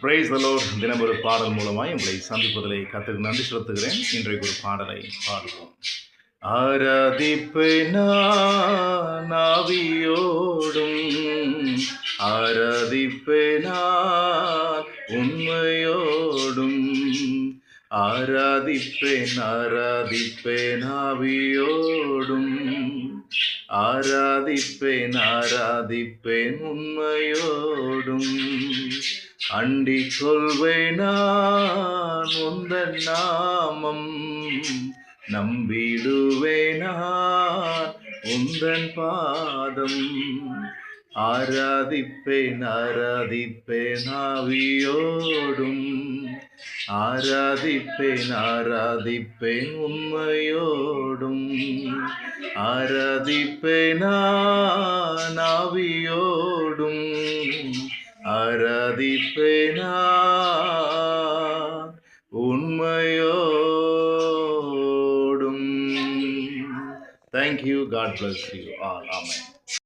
Praise the Lord. தினம் ஒரு பாடல் மூலமாய் உங்களை சந்திப்பதிலே கர்த்தருக்கு நன்றி செலுத்துகிறேன். இன்றைக்கு ஒரு பாடலை பாடுவோம். ஆராதிப்பேன் நான் ஆவியோடும், ஆராதிப்பேன் நான் உண்மையோடும், ஆராதிப்பேன் ஆராதிப்பேன் ஆவியோடும், ஆராதிப்பேன் ஆராதிப்பேன் உண்மையோடும், அண்டிக் கொள்வேன் நான் உந்தன் நாமம், நம்பிடுவேன் நான் உந்தன் பாதம், ஆராதிப்பேன் ஆராதிப்பேன் ஆவியோடும், ஆராதிப்பேன் ஆராதிப்பேன் உண்மையோடும், ஆராதிப்பேன் நான் ஆவியோடும், ஆராதிப்பேன் நான் உண்மையோடும். Thank you. God bless you all. Amen.